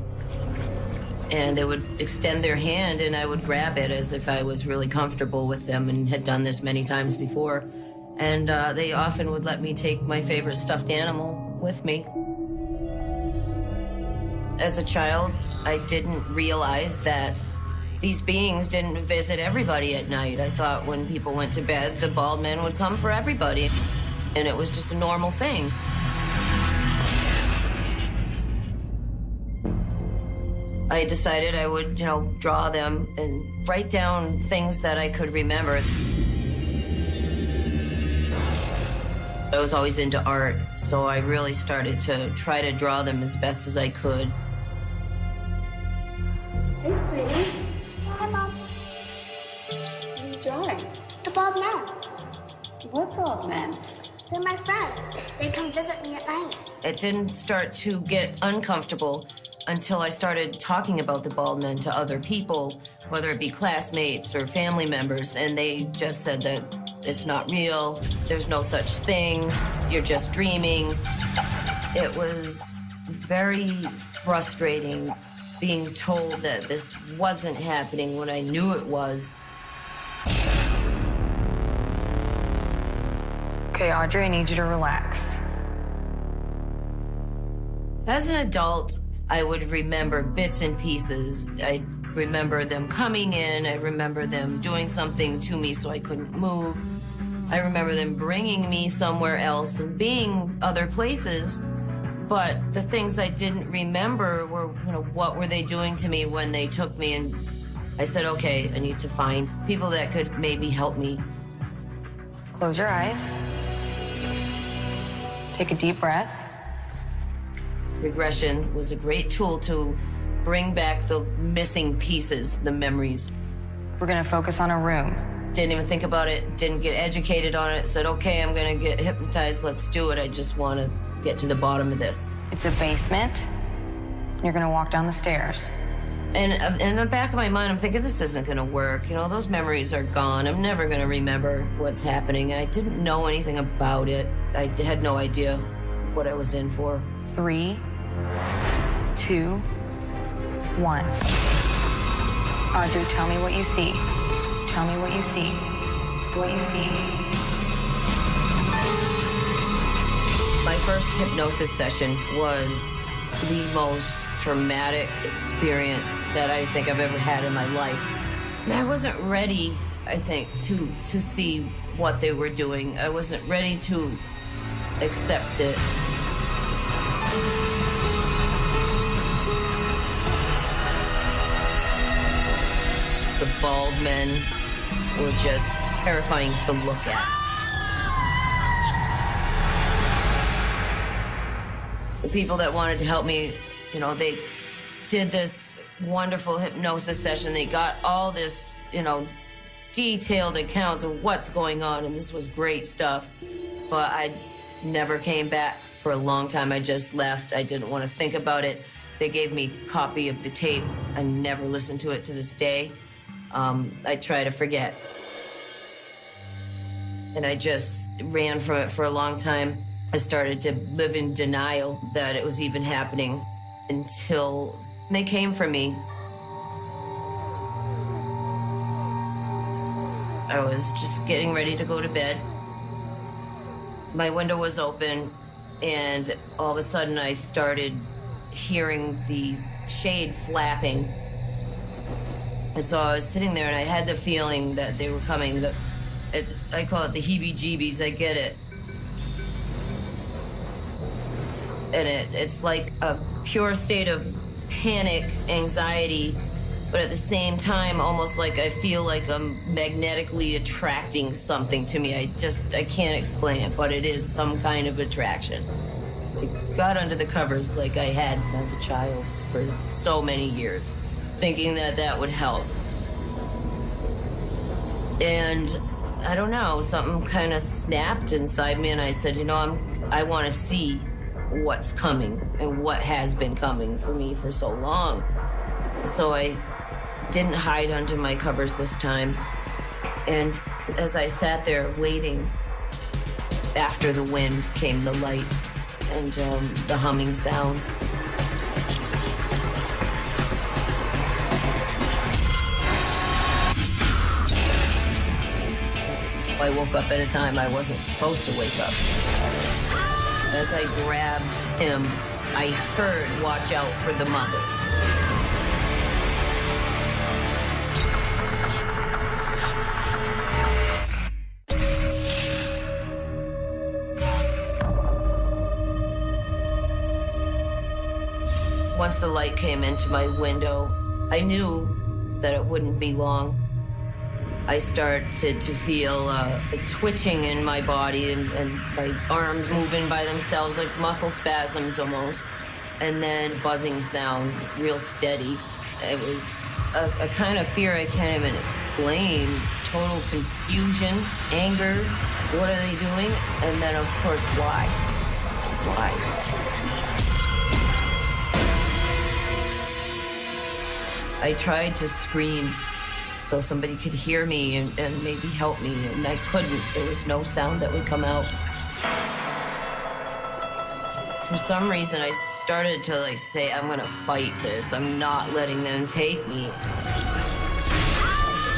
And they would extend their hand and I would grab it as if I was really comfortable with them and had done this many times before. And they often would let me take my favorite stuffed animal with me. As a child, I didn't realize that these beings didn't visit everybody at night. I thought when people went to bed, the bald men would come for everybody. And it was just a normal thing. I decided I would, draw them and write down things that I could remember. I was always into art, so I really started to try to draw them as best as I could. Hey, sweetie. Hi, Mom. What are you drawing? The bald men. What bald men? They're my friends. They come visit me at night. It didn't start to get uncomfortable until I started talking about the bald men to other people, whether it be classmates or family members, and they just said that it's not real, there's no such thing, you're just dreaming. It was very frustrating being told that this wasn't happening when I knew it was. Okay, Audrey, I need you to relax. As an adult, I would remember bits and pieces. I remember them coming in. I remember them doing something to me so I couldn't move. I remember them bringing me somewhere else and being other places. But the things I didn't remember were, what were they doing to me when they took me? And I said, okay, I need to find people that could maybe help me. Close your eyes. Take a deep breath. Regression was a great tool to bring back the missing pieces, the memories. We're gonna focus on a room. Didn't even think about it, didn't get educated on it, said, okay, I'm gonna get hypnotized, let's do it. I just wanna get to the bottom of this. It's a basement. You're gonna walk down the stairs. And in the back of my mind, I'm thinking, this isn't gonna work. Those memories are gone. I'm never gonna remember what's happening. I didn't know anything about it. I had no idea what I was in for. 3, 2, 1. Audrey, tell me what you see. Tell me what you see. What you see. My first hypnosis session was the most traumatic experience that I think I've ever had in my life. I wasn't ready, I think, to see what they were doing. I wasn't ready to accept it. The bald men were just terrifying to look at. The people that wanted to help me, they did this wonderful hypnosis session. They got all this, detailed accounts of what's going on, and this was great stuff. But I never came back for a long time. I just left. I didn't want to think about it. They gave me a copy of the tape. I never listened to it to this day. I try to forget. And I just ran from it for a long time. I started to live in denial that it was even happening until they came for me. I was just getting ready to go to bed. My window was open, and all of a sudden I started hearing the shade flapping. And so I was sitting there, and I had the feeling that they were coming. I call it the heebie-jeebies. I get it. And it's like a pure state of panic, anxiety, but at the same time, almost like I feel like I'm magnetically attracting something to me. I can't explain it, but it is some kind of attraction. I got under the covers like I had as a child for so many years, thinking that that would help. And I don't know, something kind of snapped inside me, and I said, I want to see what's coming and what has been coming for me for so long. So I didn't hide under my covers this time. And as I sat there waiting, after the wind came the lights and the humming sound. I woke up at a time I wasn't supposed to wake up. As I grabbed him, I heard, "Watch out for the mother." Once the light came into my window, I knew that it wouldn't be long. I started to feel twitching in my body and my arms moving by themselves, like muscle spasms almost. And then buzzing sound, it's real steady. It was a kind of fear I can't even explain. Total confusion, anger, what are they doing? And then, of course, why? Why? I tried to scream so somebody could hear me and maybe help me, and I couldn't. There was no sound that would come out. For some reason, I started to say, I'm gonna fight this. I'm not letting them take me.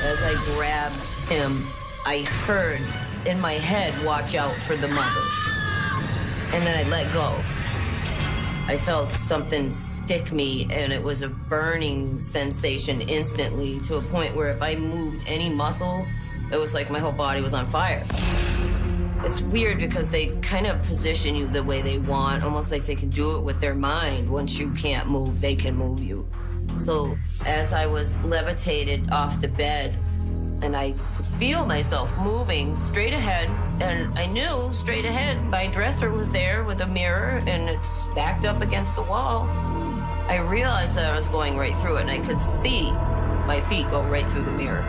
As I grabbed him, I heard in my head, "Watch out for the mother." And then I let go. I felt something stick me, and it was a burning sensation instantly, to a point where if I moved any muscle, it was like my whole body was on fire. It's weird because they kind of position you the way they want, almost like they can do it with their mind. Once you can't move, they can move you. So as I was levitated off the bed, and I could feel myself moving straight ahead, and I knew straight ahead my dresser was there with a mirror, and it's backed up against the wall. I realized that I was going right through it, and I could see my feet go right through the mirror.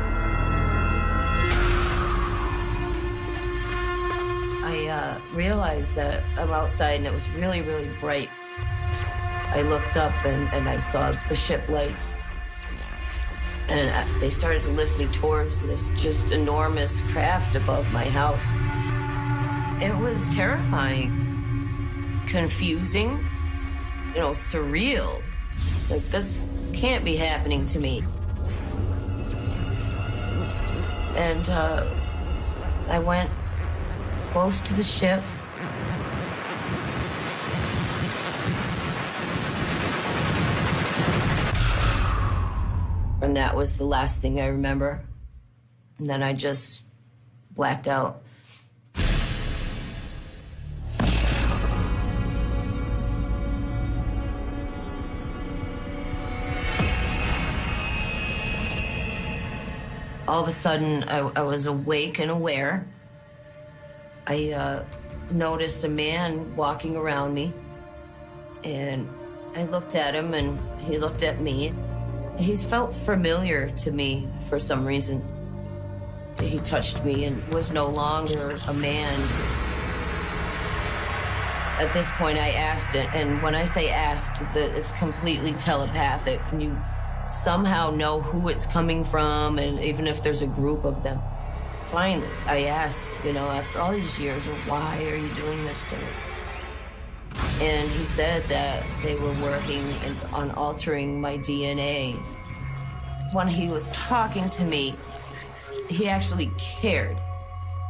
I realized that I'm outside, and it was really, really bright. I looked up, and I saw the ship lights. And they started to lift me towards this just enormous craft above my house. It was terrifying, confusing, surreal. Like, this can't be happening to me. And I went close to the ship. And that was the last thing I remember. And then I just blacked out. All of a sudden, I was awake and aware. I noticed a man walking around me, and I looked at him, and he looked at me. He felt familiar to me for some reason. He touched me and was no longer a man. At this point, I asked it, and when I say asked, it's completely telepathic, and you somehow know who it's coming from, and even if there's a group of them. Finally, I asked, after all these years, why are you doing this to me? And he said that they were working on altering my DNA. When he was talking to me, he actually cared.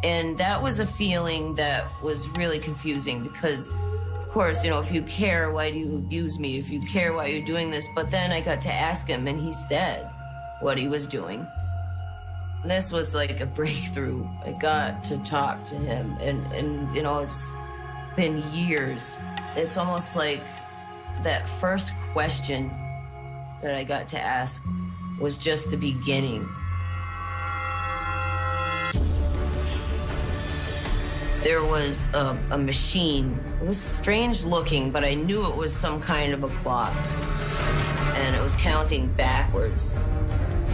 And that was a feeling that was really confusing because, of course, if you care, why do you abuse me? If you care, why are you doing this? But then I got to ask him, and he said what he was doing. This was like a breakthrough. I got to talk to him, and it's been years. It's almost like that first question that I got to ask was just the beginning. There was a machine. It was strange looking, but I knew it was some kind of a clock. And it was counting backwards.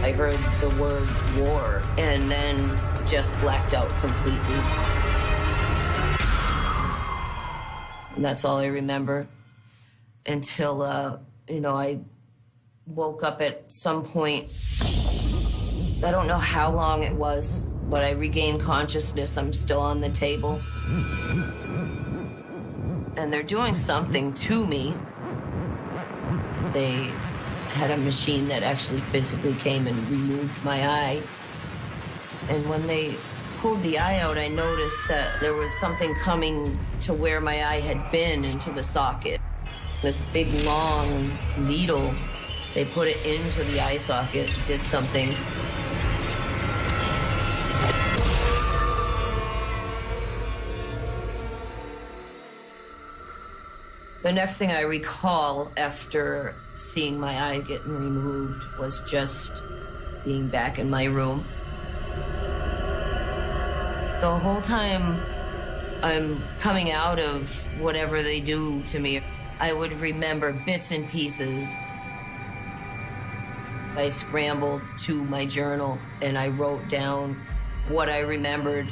I heard the words war, and then just blacked out completely. And that's all I remember until, I woke up at some point. I don't know how long it was, but I regained consciousness. I'm still on the table. And they're doing something to me. They had a machine that actually physically came and removed my eye. And when they pulled the eye out, I noticed that there was something coming to where my eye had been into the socket. This big, long needle, they put it into the eye socket, did something. The next thing I recall after seeing my eye getting removed was just being back in my room. The whole time I'm coming out of whatever they do to me, I would remember bits and pieces. I scrambled to my journal and I wrote down what I remembered.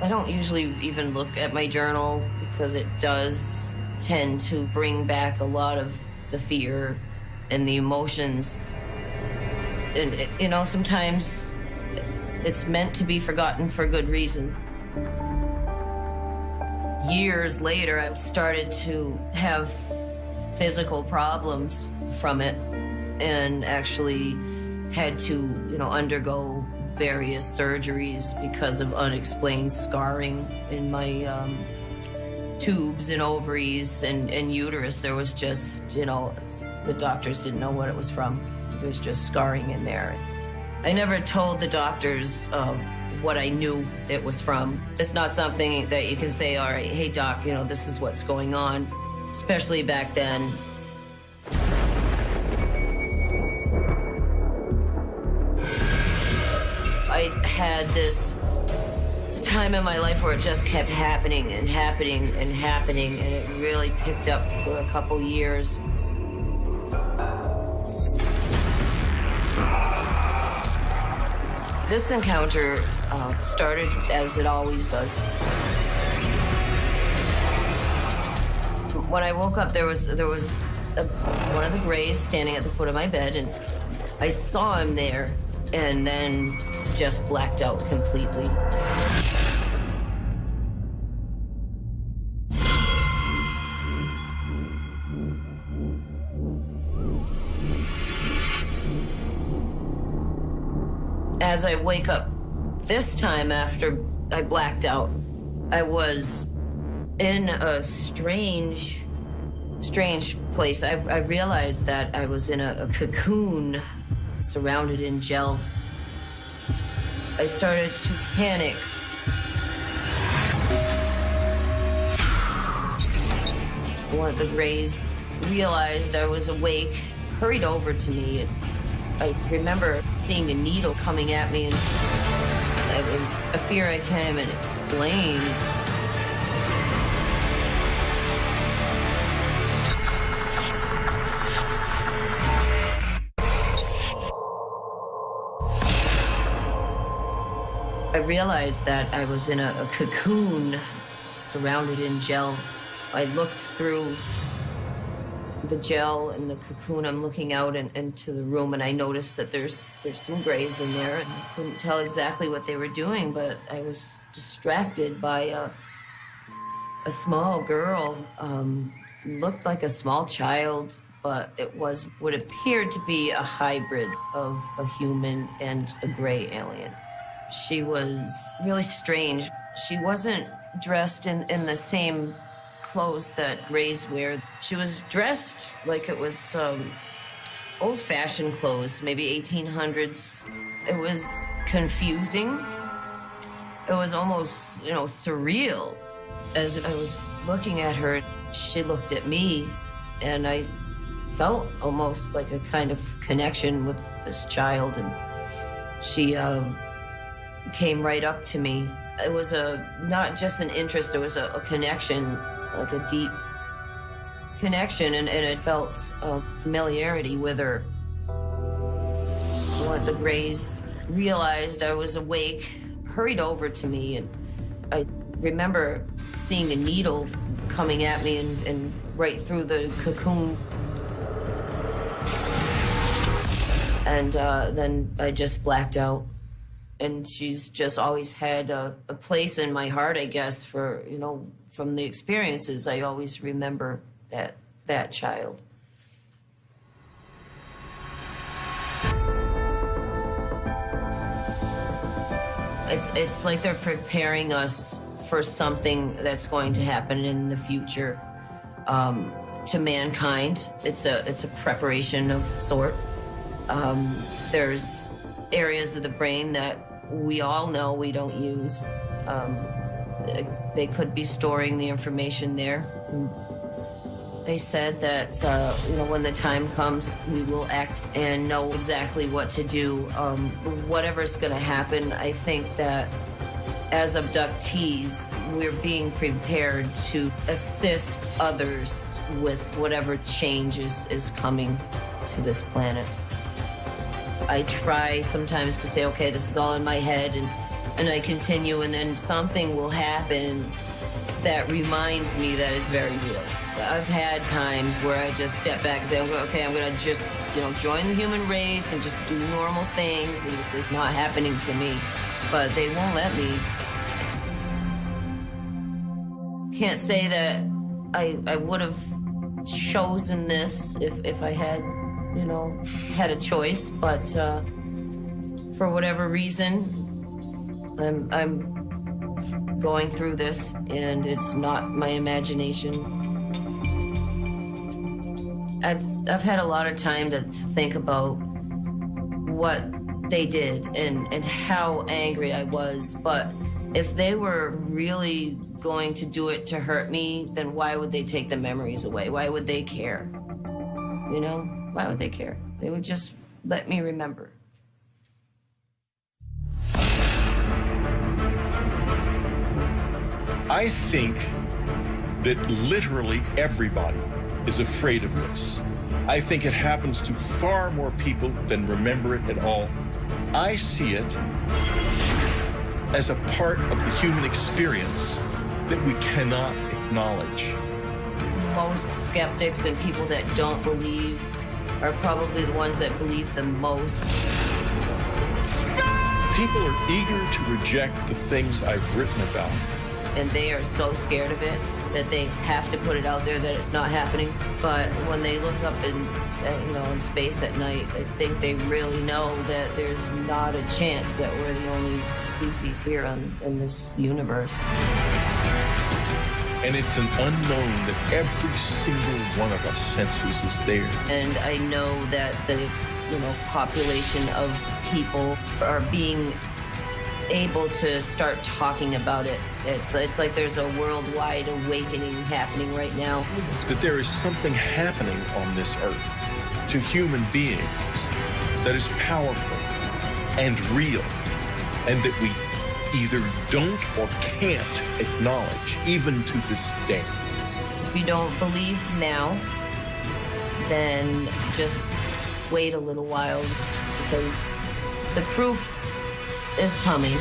I don't usually even look at my journal because it does tend to bring back a lot of the fear and the emotions. And, you know, sometimes it's meant to be forgotten for good reason. Years later, I started to have physical problems from it and actually had to, you know, undergo various surgeries because of unexplained scarring in my tubes and ovaries and uterus. There was just, you know, the doctors didn't know what it was from. There's just scarring in there. I never told the doctors what I knew it was from. It's not something that you can say, all right, hey doc, you know, this is what's going on, especially back then. I had this time in my life where it just kept happening and happening and happening, and it really picked up for a couple years. This encounter started as it always does. When I woke up, there was one of the Greys standing at the foot of my bed, and I saw him there, and then just blacked out completely. As I wake up this time after I blacked out, I was in a strange place. I realized that I was in a cocoon surrounded in gel. I started to panic. One of the Greys realized I was awake, hurried over to me, and I remember seeing a needle coming at me, and it was a fear I can't even explain. I realized that I was in a cocoon surrounded in gel. I looked through the gel and the cocoon. I'm looking out into the room, and I noticed that there's some Greys in there, and I couldn't tell exactly what they were doing, but I was distracted by a small girl. Looked like a small child, but it was what appeared to be a hybrid of a human and a Grey alien. She was really strange. She wasn't dressed in the same clothes that Greys wear. She was dressed like it was old-fashioned clothes, maybe 1800s. It was confusing. It was almost, you know, surreal. As I was looking at her, she looked at me, and I felt almost like a kind of connection with this child, and she came right up to me. It was not just an interest, it was a connection, like a deep connection, and it felt a familiarity with her. One of the Greys realized I was awake, hurried over to me, and I remember seeing a needle coming at me and right through the cocoon. And then I just blacked out. And she's just always had a place in my heart, I guess, for, you know, from the experiences, I always remember that child. It's like they're preparing us for something that's going to happen in the future to mankind. It's a preparation of sort. There's areas of the brain that we all know we don't use. They could be storing the information there. They said that, when the time comes, we will act and know exactly what to do. Whatever's going to happen, I think that as abductees, we're being prepared to assist others with whatever change is coming to this planet. I try sometimes to say, okay, this is all in my head, and I continue, and then something will happen that reminds me that it's very real. I've had times where I just step back and say, okay, I'm going to just, join the human race and just do normal things, and this is not happening to me. But they won't let me. Can't say that I would have chosen this if I had, had a choice, but for whatever reason, I'm going through this, and it's not my imagination. I've had a lot of time to think about what they did and how angry I was, but if they were really going to do it to hurt me, then why would they take the memories away? Why would they care? Why would they care? They would just let me remember. I think that literally everybody is afraid of this. I think it happens to far more people than remember it at all. I see it as a part of the human experience that we cannot acknowledge. Most skeptics and people that don't believe are probably the ones that believe the most. People are eager to reject the things I've written about. And they are so scared of it that they have to put it out there that it's not happening. But when they look up in space at night, I think they really know that there's not a chance that we're the only species here in this universe. And it's an unknown that every single one of us senses is there. And I know that the population of people are being able to start talking about it. It's like there's a worldwide awakening happening right now. That there is something happening on this earth to human beings that is powerful and real, and that we either don't or can't acknowledge, even to this day. If you don't believe now, then just wait a little while, because the proof is coming.